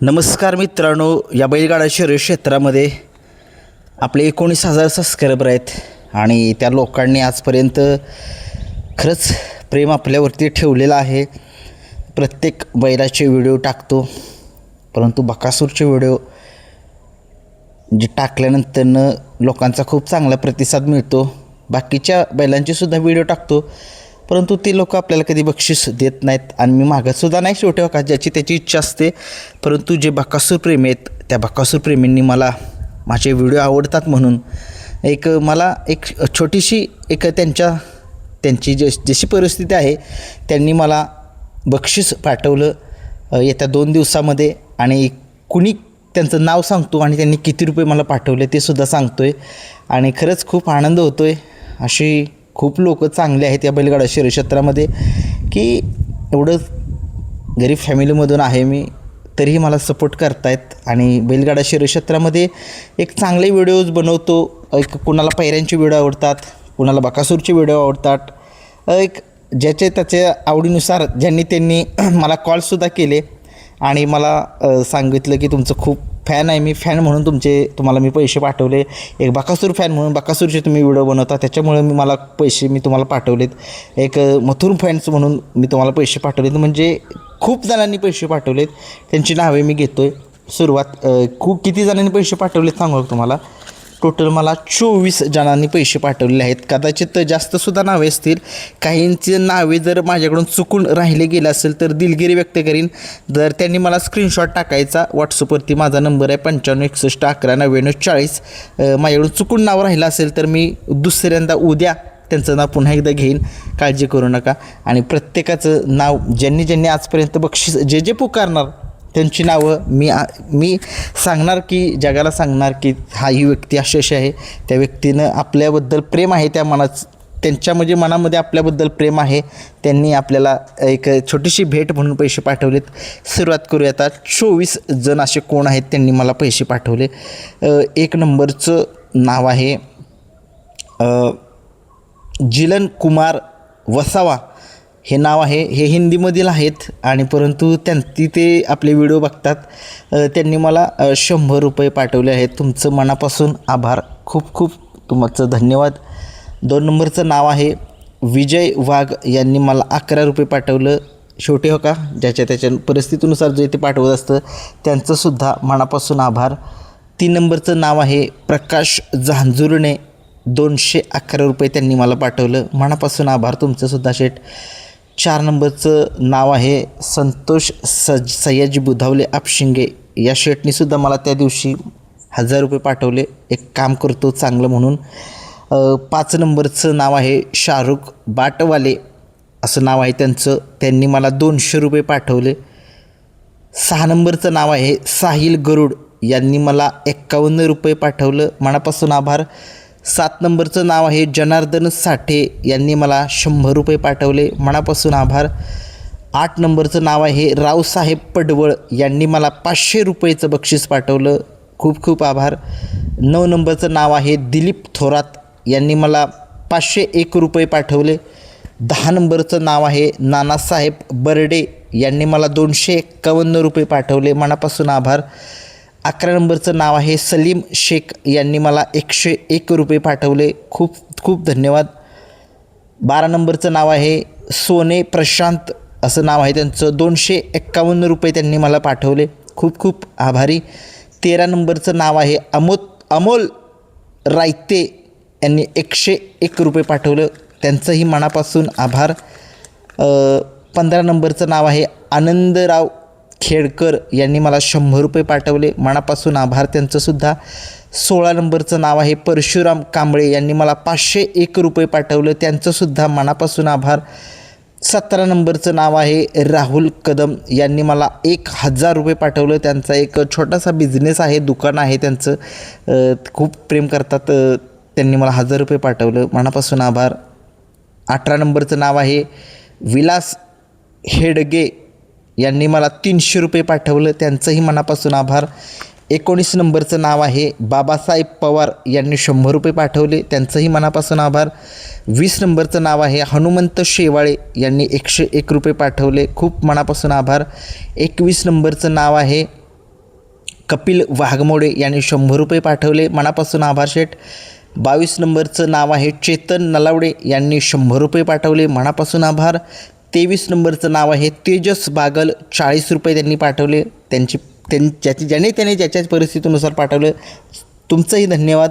नमस्कार मित्रांनो, या बैलगाडा शर्यत क्षेत्रामध्ये आपले 19,000 सबस्क्रायबर आहेत आणि त्या लोकांनी आजपर्यंत खरंच प्रेम आपल्यावरती ठेवलेलं आहे. प्रत्येक बैलाचे व्हिडिओ टाकतो, परंतु बकासूरचे व्हिडिओ जे टाकल्यानंतरनं लोकांचा खूप चांगला प्रतिसाद मिळतो. बाकीच्या बैलांचेसुद्धा व्हिडिओ टाकतो, परंतु ते लोक आपल्याला कधी बक्षीस देत नाहीत आणि मी मागतसुद्धा नाही. शेवटी का ज्याची त्याची इच्छा असते, परंतु जे बकासूर प्रेमी आहेत त्या बकासूर प्रेमींनी मला माझे व्हिडिओ आवडतात म्हणून मला एक छोटीशी त्यांची जशी परिस्थिती आहे त्यांनी मला बक्षीस पाठवलं येत्या 2 दिवसामध्ये. आणि कुणी त्यांचं नाव सांगतो आणि त्यांनी किती रुपये मला पाठवले ते सुद्धा सांगतो आहे. आणि खरंच खूप आनंद होतो आहे. अशी खूप लोक चांगले आहेत या बैलगाडा शर्यत क्षेत्रामध्ये की एवढं गरीब फॅमिलीमधून आहे मी, तरीही मला सपोर्ट करतायत. आणि बैलगाडा शर्यत क्षेत्रामध्ये एक चांगले व्हिडिओज बनवतो. कुणाला पैऱ्यांचे व्हिडिओ आवडतात, कुणाला बकासूरचे व्हिडिओ आवडतात. ज्याचे त्याच्या आवडीनुसार त्यांनी मला कॉलसुद्धा केले आणि मला सांगितलं की तुमचं खूप फॅन आहे मी, फॅन म्हणून तुम्हाला मी पैसे पाठवले. एक बकासूर फॅन म्हणून बकासूरचे तुम्ही व्हिडिओ बनवता त्याच्यामुळे मला पैसे तुम्हाला पाठवलेत. एक मथुर फॅन्स म्हणून मी तुम्हाला पैसे पाठवलेत. म्हणजे खूप जणांनी पैसे पाठवलेत, त्यांची नावे मी घेतो आहे. किती जणांनी पैसे पाठवलेत सांगू तुम्हाला. टोटल मला 24 जणांनी पैसे पाठवलेले आहेत. कदाचित जास्तसुद्धा नावे असतील. काहींची नावे जर माझ्याकडून चुकून राहिले गेले असेल तर दिलगिरी व्यक्त करीन. जर त्यांनी मला स्क्रीनशॉट टाकायचा व्हॉट्सअपवरती, माझा नंबर आहे 9561119940. माझ्याकडून चुकून नाव राहिलं असेल तर मी दुसऱ्यांदा उद्या त्यांचं नाव पुन्हा एकदा घेईन, काळजी करू नका. आणि प्रत्येकाचं नाव ज्यांनी आजपर्यंत बक्षीस जे पुकारणार त्यांची नावं मी सांगणार की जगाला सांगणार की ही व्यक्ती अशी आहे. त्या व्यक्तीनं आपल्याबद्दल प्रेम आहे, त्यांच्या मनामध्ये आपल्याबद्दल प्रेम आहे. त्यांनी आपल्याला एक छोटीशी भेट म्हणून पैसे पाठवलेत. सुरुवात करूया आता. 24 जण असे कोण आहेत त्यांनी मला पैसे पाठवले. 1 नंबरचं नाव आहे जिलन कुमार वसावा हे नाव आहे. हे हिंदीमधील आहेत आणि परंतु ते आपले व्हिडिओ बघतात. त्यांनी मला 100 रुपये पाठवले आहेत. तुमचं मनापासून आभार, खूप खूप तुमचं धन्यवाद. 2 नंबरचं नाव आहे विजय वाघ, यांनी मला 11 रुपये पाठवलं. शेवटी का ज्याच्या त्याच्या परिस्थितीनुसार जे ते पाठवत असतं त्यांचंसुद्धा मनापासून आभार. 3 नंबरचं नाव आहे प्रकाश झांजुर्णे, 211 रुपये त्यांनी मला पाठवलं. मनापासून आभार तुमचंसुद्धा शेठ. 4 नंबरचं नाव आहे संतोष सयाजी बुधावले आपशिंगे, या शेटनीसुद्धा मला त्या दिवशी 1000 रुपये पाठवले. एक काम करतो चांगलं म्हणून. 5 नंबरचं नाव आहे शाहरुख बाटवाले, असं नाव आहे त्यांचं, त्यांनी मला 200 रुपये पाठवले. 6 नंबरचं नाव आहे साहिल गरुड, यांनी मला 51 रुपये पाठवलं. मनापासून आभार. 7 नंबरचं नाव आहे जनार्दन साठे, यांनी मला 100 रुपये पाठवले. मनापासून आभार. 8 नंबरचं नाव आहे रावसाहेब पडवळ, यांनी मला 500 रुपयेचं बक्षीस पाठवलं. खूप खूप आभार. 9 नंबरचं नाव आहे दिलीप थोरात, यांनी मला 501 रुपये पाठवले. 10 नंबरचं नाव आहे नानासाहेब बर्डे, यांनी मला 251 रुपये पाठवले. मनापासून आभार. 11 नंबरचं नाव आहे सलीम शेख, यांनी मला 101 रुपये पाठवले. खूप खूप धन्यवाद. 12 नंबरचं नाव आहे सोने प्रशांत, असं नाव आहे त्यांचं, 251 रुपये त्यांनी मला पाठवले. खूप खूप आभारी. 13 नंबरचं नाव आहे अमोल रायते, यांनी 101 रुपये पाठवलं. त्यांचंही मनापासून आभार. 15 नंबरचं नाव आहे आनंदराव खेडकर, यांनी मला 100 रुपये पाठवले. मनापासून आभार त्यांचंसुद्धा. 16 नंबरचं नाव आहे परशुराम कांबळे, यांनी मला 501 रुपये पाठवलं. त्यांचंसुद्धा मनापासून आभार. 17 नंबरचं नाव आहे राहुल कदम, यांनी मला 1000 रुपये पाठवलं. त्यांचा एक छोटासा बिझनेस आहे, दुकान आहे त्यांचं, खूप प्रेम करतात. त्यांनी मला 1000 रुपये पाठवलं. मनापासून आभार. 18 नंबरचं नाव आहे विलास हेडगे, यांनी मला 300 रुपये पाठवलं. त्यांचंही मनापासून आभार. 19 नंबरचं नाव आहे बाबासाहेब पवार, यांनी 100 रुपये पाठवले. त्यांचंही मनापासून आभार. 20 नंबरचं नाव आहे हनुमंत शेवाळे, यांनी 101 रुपये पाठवले. खूप मनापासून आभार. 21 नंबरचं नाव आहे कपिल वाघमोडे यांनी 100 रुपये पाठवले, मनापासून आभार शेठ. 22 नंबरचं नाव आहे चेतन नलावडे यांनी 100 रुपये पाठवले, मनापासून आभार. 23 नंबरचं नाव आहे तेजस बागल, 40 रुपये त्यांनी पाठवले. ज्याने ज्याच्या परिस्थितीनुसार पाठवलं, तुमचंही धन्यवाद.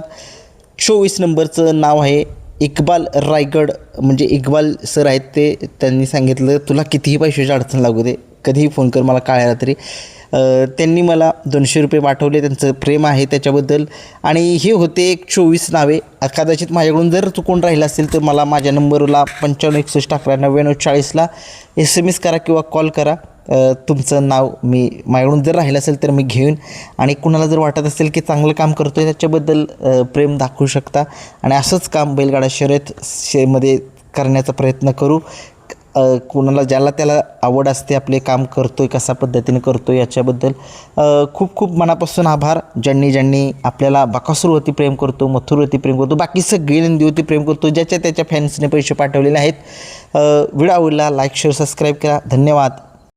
24 नंबरचं नाव आहे इक्बाल रायगड, म्हणजे इक्बाल सर आहेत ते. त्यांनी सांगितलं तुला कितीही पैशाची अडचण लागू दे, कधीही फोन कर मला काळ्या रात्री. त्यांनी मला 200 रुपये पाठवले, त्यांचं प्रेम आहे त्याच्याबद्दल. आणि हे होते एक 24 नावे. कदाचित माझ्याकडून जर चुकून राहिलं असेल तर मला माझ्या नंबरला 9561119940ला SMS करा किंवा कॉल करा. तुमचं नाव मी माझ्याकडून जर राहिलं असेल तर मी घेईन. आणि कुणाला जर वाटत असेल की चांगलं काम करतो आहे त्याच्याबद्दल प्रेम दाखवू शकता. आणि असंच काम बैलगाडा शर्यतमध्ये करण्याचा प्रयत्न करू. कोणाला ज्याला त्याला आवड असते आपले काम करतो आहे कशा पद्धतीने करतो आहे याच्याबद्दल खूप खूप मनापासून आभार. ज्यांनी आपल्याला बकासूरवरती प्रेम करतो, मथुरवरती प्रेम करतो, बाकी सगळी नंदीवरती प्रेम करतो, ज्याच्या त्याच्या फॅन्सने पैसे पाठवलेले आहेत. व्हिडिओ आवडला लाईक शेअर सबस्क्राईब करा. धन्यवाद.